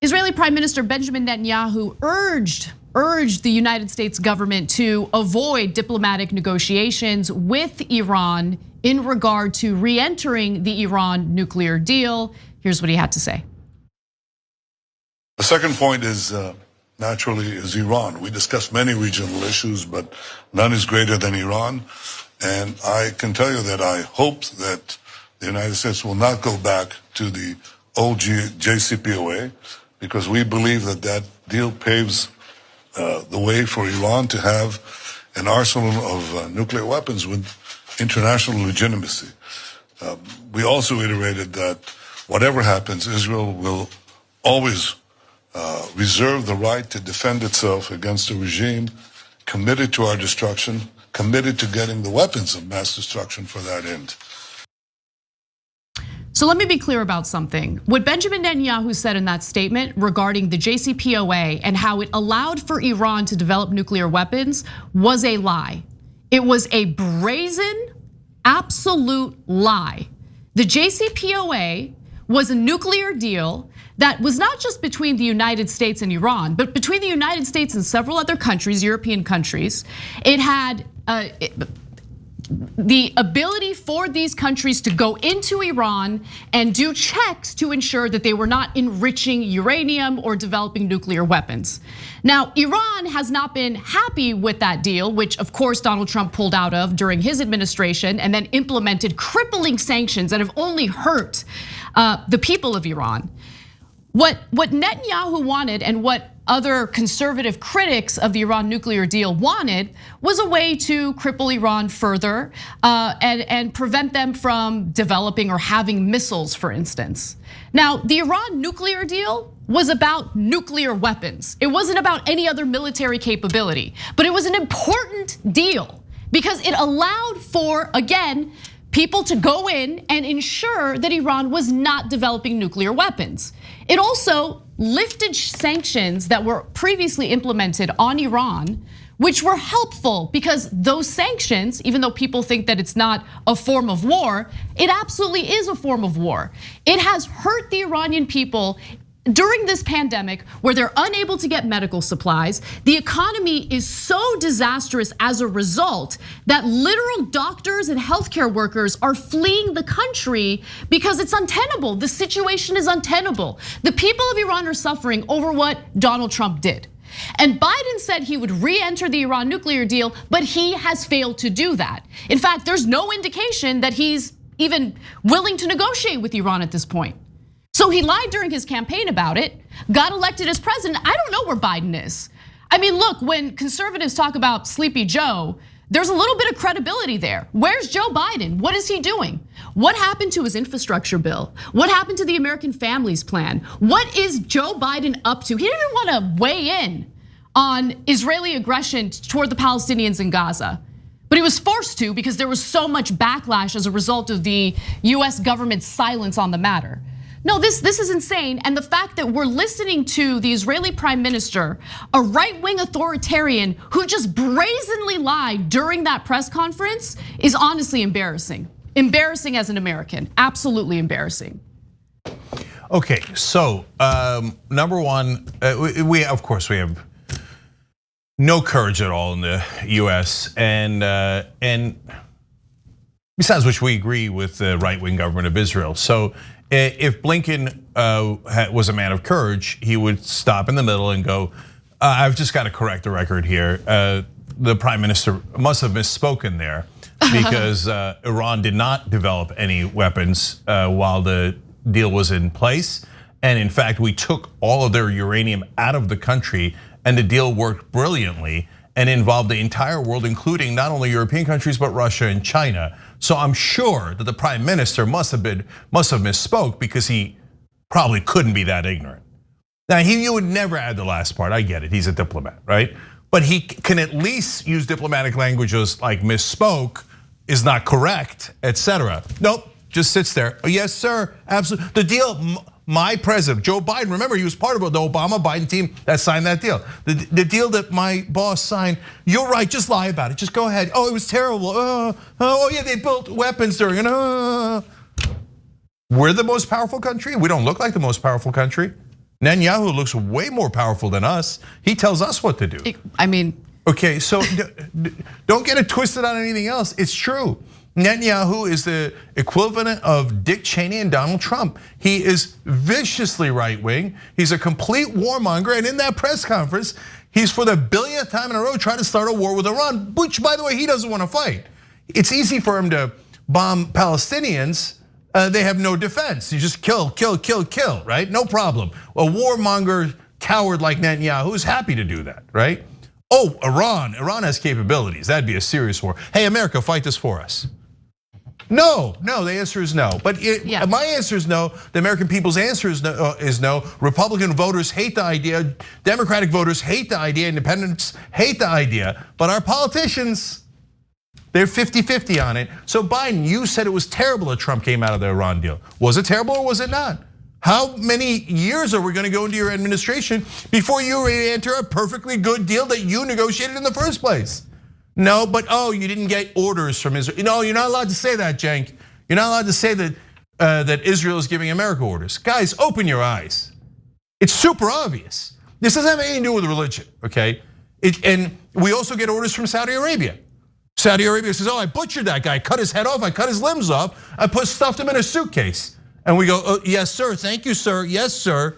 Israeli Prime Minister Benjamin Netanyahu urged the United States government to avoid diplomatic negotiations with Iran in regard to re-entering the Iran nuclear deal. Here's what he had to say. The second point is naturally is Iran. We discussed many regional issues, but none is greater than Iran. And I can tell you that I hope that the United States will not go back to the old JCPOA, because we believe that that deal paves the way for Iran to have an arsenal of nuclear weapons with international legitimacy. We also iterated that whatever happens, Israel will always reserve the right to defend itself against a regime committed to our destruction, committed to getting the weapons of mass destruction for that end. So let me be clear about something. What Benjamin Netanyahu said in that statement regarding the JCPOA and how it allowed for Iran to develop nuclear weapons was a lie. It was a brazen, absolute lie. The JCPOA was a nuclear deal that was not just between the United States and Iran, but between the United States and several other countries, European countries. It had the ability for these countries to go into Iran and do checks to ensure that they were not enriching uranium or developing nuclear weapons. Now, Iran has not been happy with that deal, which of course Donald Trump pulled out of during his administration and then implemented crippling sanctions that have only hurt the people of Iran. What Netanyahu wanted and what other conservative critics of the Iran nuclear deal wanted was a way to cripple Iran further and prevent them from developing or having missiles, for instance. Now, the Iran nuclear deal was about nuclear weapons. It wasn't about any other military capability, but it was an important deal because it allowed for, again, people to go in and ensure that Iran was not developing nuclear weapons. It also lifted sanctions that were previously implemented on Iran, which were helpful because those sanctions, even though people think that it's not a form of war, it absolutely is a form of war. It has hurt the Iranian people during this pandemic where they're unable to get medical supplies. The economy is so disastrous as a result that literal doctors and healthcare workers are fleeing the country because it's untenable. The situation is untenable. The people of Iran are suffering over what Donald Trump did. And Biden said he would re-enter the Iran nuclear deal, but he has failed to do that. In fact, there's no indication that he's even willing to negotiate with Iran at this point. So he lied during his campaign about it, got elected as president. I don't know where Biden is. I mean, look, when conservatives talk about Sleepy Joe, there's a little bit of credibility there. Where's Joe Biden? What is he doing? What happened to his infrastructure bill? What happened to the American Families Plan? What is Joe Biden up to? He didn't want to weigh in on Israeli aggression toward the Palestinians in Gaza. But he was forced to because there was so much backlash as a result of the US government's silence on the matter. No, this is insane. And the fact that we're listening to the Israeli prime minister, a right-wing authoritarian who just brazenly lied during that press conference is honestly embarrassing. Embarrassing as an American, absolutely embarrassing. Okay, so number one, we of course we have no courage at all in the US and besides which we agree with the right-wing government of Israel. So if Blinken was a man of courage, he would stop in the middle and go, I've just got to correct the record here. The prime minister must have misspoken there because Iran did not develop any weapons while the deal was in place. And in fact, we took all of their uranium out of the country and the deal worked brilliantly and involved the entire world, including not only European countries, but Russia and China. So I'm sure that the prime minister must have misspoke because he probably couldn't be that ignorant. Now, you would never add the last part, I get it, he's a diplomat, right? But he can at least use diplomatic languages like misspoke, is not correct, etc. Nope, just sits there. Oh, yes, sir, absolutely. The deal, my president, Joe Biden, remember he was part of the Obama-Biden team that signed that deal. The deal that my boss signed, you're right, just lie about it, just go ahead. Oh, it was terrible, oh yeah, they built weapons during it. We're the most powerful country, we don't look like the most powerful country. Netanyahu looks way more powerful than us. He tells us what to do. I mean. Okay, so don't get it twisted on anything else. It's true. Netanyahu is the equivalent of Dick Cheney and Donald Trump. He is viciously right-wing. He's a complete warmonger, and in that press conference, he's for the billionth time in a row trying to start a war with Iran, which, by the way, he doesn't want to fight. It's easy for him to bomb Palestinians. They have no defense. You just kill, kill, kill, kill, right? No problem. A warmonger coward like Netanyahu is happy to do that, right? Oh, Iran has capabilities. That'd be a serious war. Hey, America, fight this for us. No, the answer is no. But my answer is no. The American people's answer is no. Republican voters hate the idea. Democratic voters hate the idea. Independents hate the idea. But our politicians, they're 50-50 on it. So Biden, you said it was terrible that Trump came out of the Iran deal. Was it terrible or was it not? How many years are we going to go into your administration before you enter a perfectly good deal that you negotiated in the first place? No, but you didn't get orders from Israel. No, you're not allowed to say that, Cenk. You're not allowed to say that that Israel is giving America orders. Guys, open your eyes. It's super obvious. This doesn't have anything to do with religion, okay? And we also get orders from Saudi Arabia. Saudi Arabia says, I butchered that guy, cut his head off, I cut his limbs off, I stuffed him in a suitcase. And we go, yes, sir, thank you, sir, yes, sir.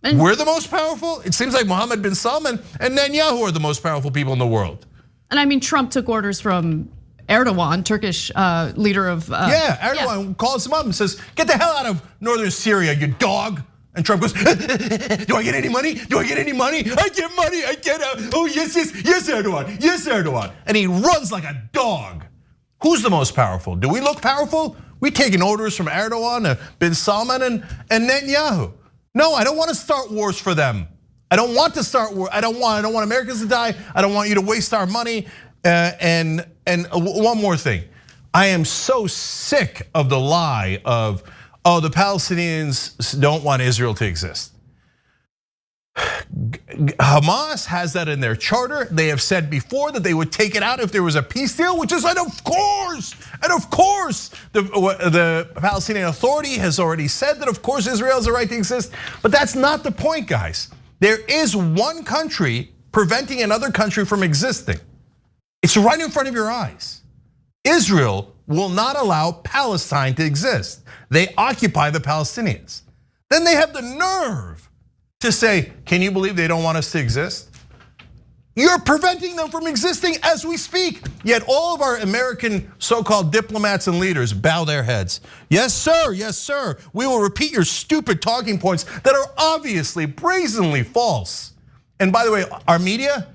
And we're the most powerful? It seems like Mohammed bin Salman and Netanyahu are the most powerful people in the world. And I mean, Trump took orders from Erdogan, Turkish leader of. Erdogan calls him up and says, get the hell out of northern Syria, you dog. And Trump goes, do I get any money? Do I get any money? I get money, I get yes, Erdogan, yes, Erdogan. And he runs like a dog. Who's the most powerful? Do we look powerful? We taking orders from Erdogan, bin Salman, and Netanyahu. No, I don't want to start wars for them. I don't want to start war. I don't want Americans to die. I don't want you to waste our money. And one more thing, I am so sick of the lie of the Palestinians don't want Israel to exist. Hamas has that in their charter. They have said before that they would take it out if there was a peace deal, which is, and of course, the Palestinian Authority has already said that of course Israel has a right to exist. But that's not the point, guys. There is one country preventing another country from existing. It's right in front of your eyes. Israel will not allow Palestine to exist. They occupy the Palestinians. Then they have the nerve to say, can you believe they don't want us to exist? You're preventing them from existing as we speak. Yet all of our American so-called diplomats and leaders bow their heads. Yes, sir, yes, sir. We will repeat your stupid talking points that are obviously brazenly false. And by the way, our media,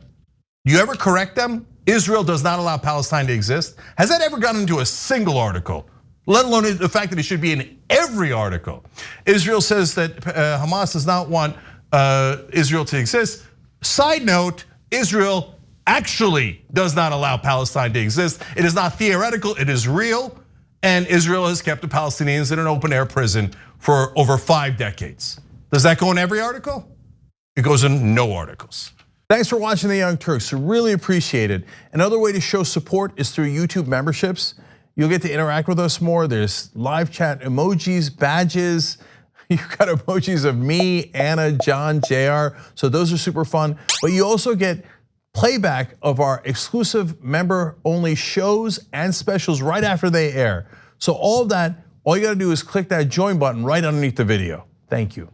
do you ever correct them? Israel does not allow Palestine to exist. Has that ever gotten into a single article? Let alone the fact that it should be in every article. Israel says that Hamas does not want Israel to exist. Side note, Israel actually does not allow Palestine to exist. It is not theoretical, it is real. And Israel has kept the Palestinians in an open air prison for over 5 decades. Does that go in every article? It goes in no articles. Thanks for watching The Young Turks, really appreciate it. Another way to show support is through YouTube memberships. You'll get to interact with us more. There's live chat emojis, badges. You've got emojis of me, Anna, John, JR. So those are super fun. But you also get playback of our exclusive member-only shows and specials right after they air. So all of that, all you gotta do is click that join button right underneath the video. Thank you.